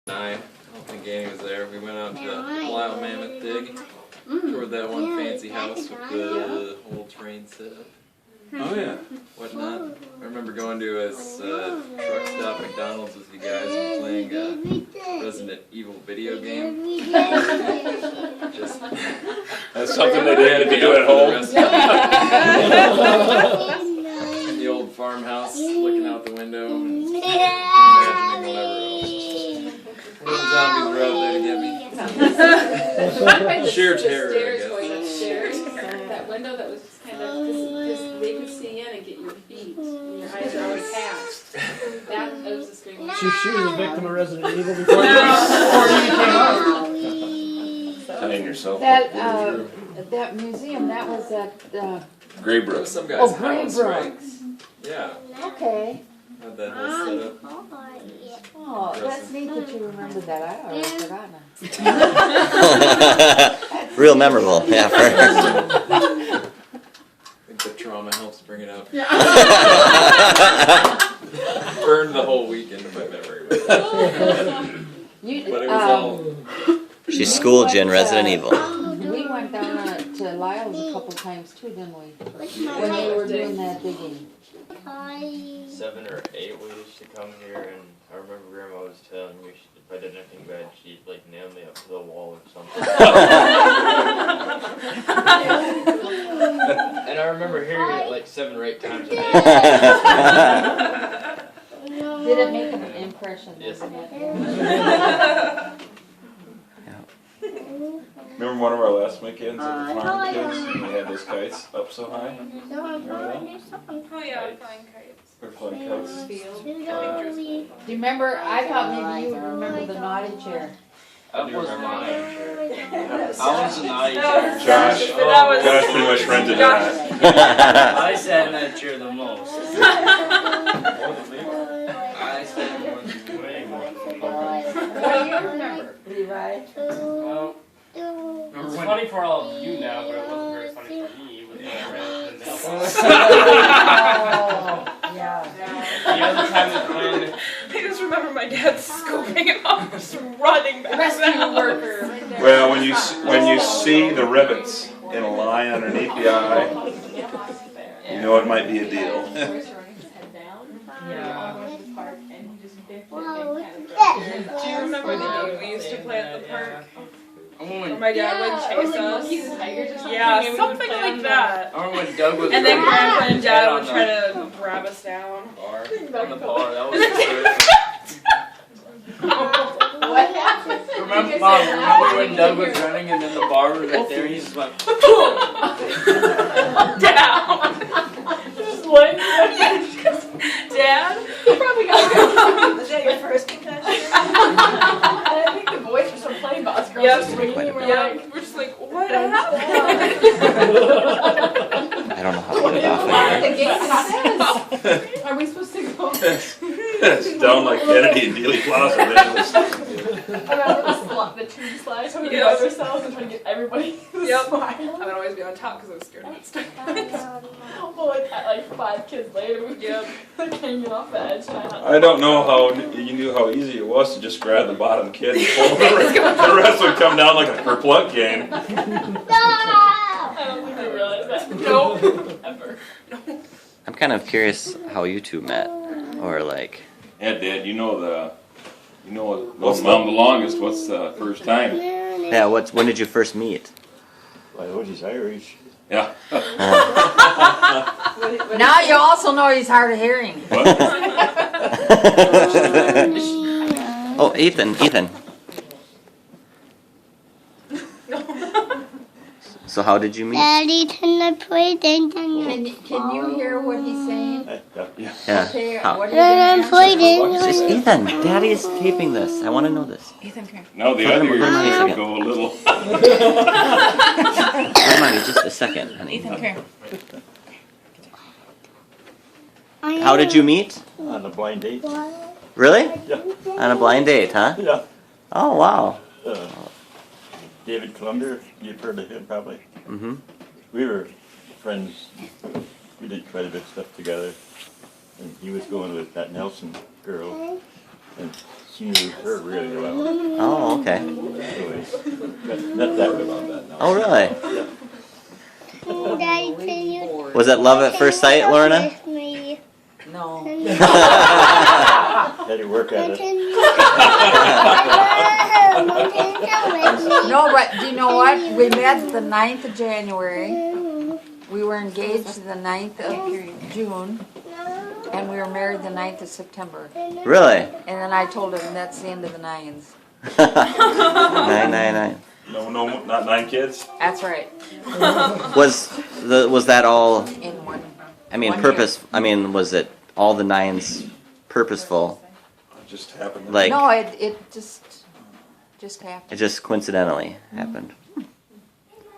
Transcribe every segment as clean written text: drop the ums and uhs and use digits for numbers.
I don't think Annie was there. We went out to Wild Mammoth Dig, toured that one fancy house with the whole train setup. Oh yeah. Whatnot. I remember going to a truck stop McDonald's with you guys and playing a Resident Evil video game. Just That's something they did to do at home. In the old farmhouse, looking out the window and imagining whatever else. Little zombies were out there to get me. Sheer terror, I guess. That window that was just kind of, just they could see in and get your feet, and your eyes are always past. That was the scream. She was a victim of Resident Evil before you came out. Tying yourself That museum, that was at, Graybrook. Some guy's house, Graybrook. right? Yeah. Okay. Had that whole setup. Oh, that's neat that you remember that. I already forgotten it. Real memorable, yeah. I think the trauma helps bring it up. Burned the whole weekend of my memory with it. But it was all... She schooled you in Resident Evil. We went down to Lyle's a couple times too, didn't we? When they were doing that digging. 7 or 8 we used to come here, and I remember Grandma was telling me if I did anything bad, she'd like nail me up to the wall or something. And I remember hearing it like 7 or 8 times a day. Did it make an impression? Yes. Remember one of our last weekends at the farm kids? We had those kites up so high. Remember that? Oh yeah, flying kites. We're flying kites. Do you remember, I thought maybe you would remember the naughty chair. I do remember the naughty chair. I was the naughty chair. Josh pretty much rented that. I sat in that chair the most. I sat way more. What do you remember, Levi? It's funny for all of you now, but it wasn't very funny for me. When I ran into the mailbox. Yeah. The other time that ran, I just remember my dad scooping it up, just running back. Rescue worker. Well, when you see the rivets in a line underneath the eye, you know it might be a deal. Do you remember the game we used to play at the park? Where my dad would chase us? Yeah, something like that. I remember when Doug was And then running Grandpa and Dad on would try to grab us down. on the bar. That was scary. What happened? Remember when Doug was running and then the bar was right there? He just went Down. Just like Dad? You probably got Was that your first concussion? I think the boys were some play boss girls. Yep. We're just like, what happened? I don't know how to get it off of here. Are we supposed to go? It's down like Kennedy and Dealey Plaza. Man. The tree slides. So we get over ourselves and try to get everybody to smile. I would always be on top because I was scared of it stuck. Well, like 5 kids later, we get hanging off the edge. I don't know how you knew how easy it was to just grab the bottom kid and pull the rest would come down like a kerplunk game. I don't think they realized that. No, ever. No. I'm kind of curious how you two met, or like. Yeah, Dad, you know what's the longest? What's the first time? Yeah, when did you first meet? Well, he's Irish. Yeah. Now you also know he's hard of hearing. What? Oh, Ethan. So how did you meet? Can you hear what he's saying? Yeah. Okay, How? what are you doing? Just Ethan, Daddy is taping this. I want to know this. Ethan, come here. No, the other ears go a little. Come on, just a second, honey. Ethan, come here. How did you meet? On a blind date. Really? Yeah. On a blind date, huh? Yeah. Oh, wow. David Clunder, you've heard of him probably. Mm-hmm. We were friends. We did quite a bit of stuff together. And he was going with that Nelson girl. And She knew her really well. Oh, okay. Anyways, not that about that now. Oh, really? Daddy, can you Was it love at first sight, Lorna? No. Had to work at it. No, but do you know what? We met the 9th of January. We were engaged the 9th of June. And we were married the 9th of September. Really? And then I told him that's the end of the 9s. 999. No, not 9 kids? That's right. Was that all? In one. I mean, One was it all the 9s purposeful? It just happened. Like No, it just happened. it just coincidentally happened.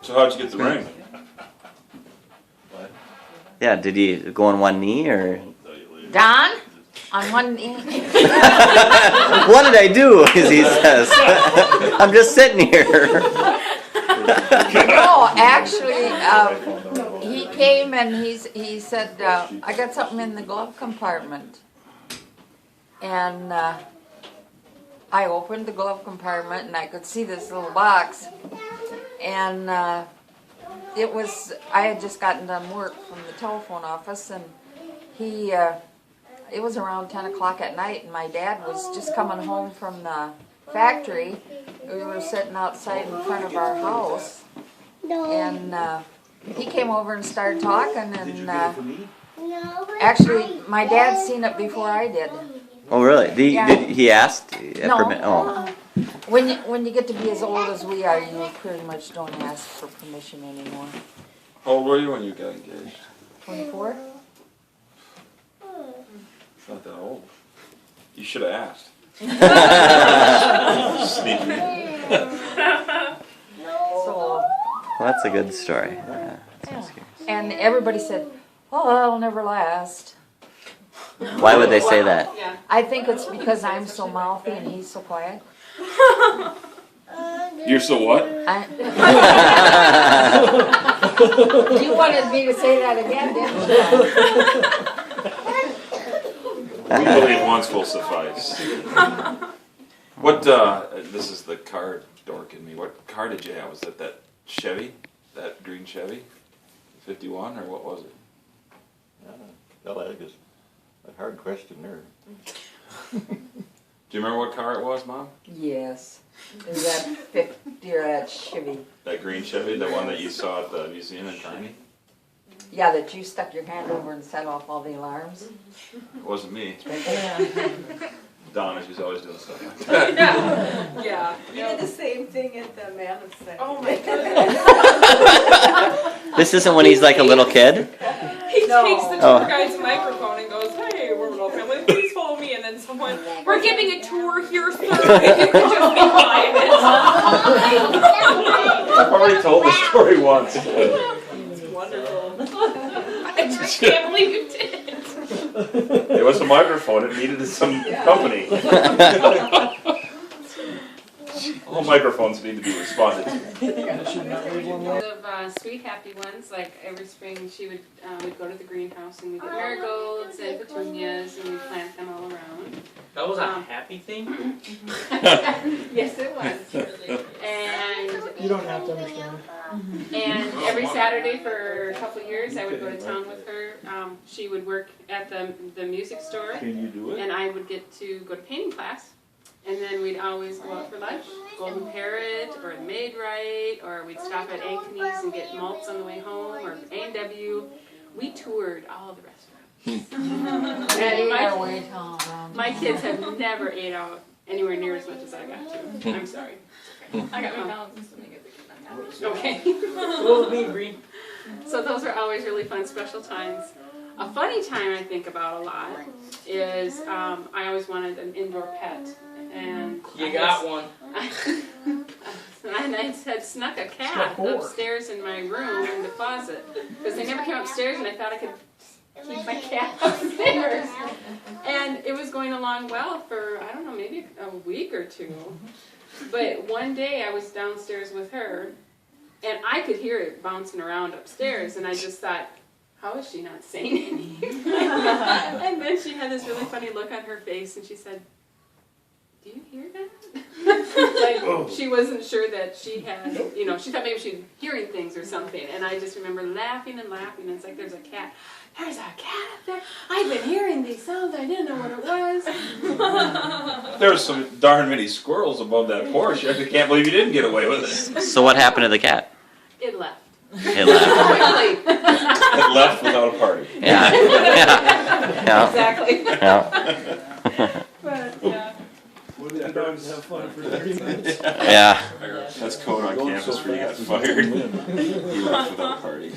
So how'd you get the ring? Yeah. Did he go on one knee or? Don, on one knee. What did I do? As he says, I'm just sitting here. No, actually, he came and he said, I got something in the glove compartment. And I opened the glove compartment and I could see this little box. And I had just gotten done work from the telephone office, and it was around 10 o'clock at night, and my dad was just coming home from the factory. We were sitting outside in front of our house, and he came over and started talking, and actually my dad seen it before I did. Oh, really? Did he ask? No. Permit? Oh. When you get to be as old as we are, you pretty much don't ask for permission anymore. How old were you when you got engaged? 24? It's not that old. You should have asked. Sneaky. So, Well, that's a good story. Yeah, that's scary. and everybody said, "Oh, that'll never last." Why would they say that? I think it's because I'm so mouthy and he's so quiet. You're so what? You wanted me to say that again, didn't We believe once will suffice. What, this is the car dork in me. What car did you have? Was that Chevy? That green Chevy? 51, or what was it? Well, that is a hard question there. Do you remember what car it was, Mom? Yes. Is that 50 or that Chevy? That green Chevy, the one that you saw at the museum in Kearney? Yeah, that you stuck your hand over and set off all the alarms. It wasn't me. Yeah. Donna, she's always doing stuff like that. Yeah. You did the same thing at the Mammoth Center. Oh my goodness. This isn't when he's like a little kid? He takes the Oh. tour guide's microphone and goes, "Hey, we're an old family, please follow me." And then someone, "We're giving a tour here, sir. If you could just be quiet." I've already told this story once. It's wonderful. I just can't believe you did. It was a microphone. It needed some company. All microphones need to be responded to. Of sweet happy ones, like every spring we'd go to the greenhouse and we'd get marigolds and petunias and we'd plant them all around. That was a happy thing? Yes, it was. And You don't have to understand. And every Saturday for a couple of years, I would go to town with her. She would work at the music store, Can you do it? and I would get to go to painting class. And then we'd always go out for lunch, Golden Parrot, or the Maid-Rite, or we'd stop at Ankany's and get malts on the way home, or A&W. We toured all the restaurants. And my kids have never ate out anywhere near as much as I got to. I'm sorry. I got McDonald's and something okay. So those are always really fun, special times. A funny time I think about a lot is I always wanted an indoor pet. And You got one. And I had snuck a cat upstairs in my room in the closet because they never came upstairs, and I thought I could keep my cat upstairs. And it was going along well for, I don't know, maybe a week or two. But one day I was downstairs with her, and I could hear it bouncing around upstairs, and I just thought, how is she not saying anything? And then she had this really funny look on her face, and she said, do you hear that? Like, she wasn't sure that she had, she thought maybe she was hearing things or something. And I just remember laughing and laughing. It's like, there's a cat up there. I've been hearing these sounds. I didn't know what it was. There's some darn many squirrels above that porch. I can't believe you didn't get away with it. So what happened to the cat? It left. It left. Quickly. It left without a party. Yeah. Yeah. Exactly. Yeah. But, yeah. The dogs have fun for 30 minutes. Yeah. That's code on campus where you got fired. He left without a party.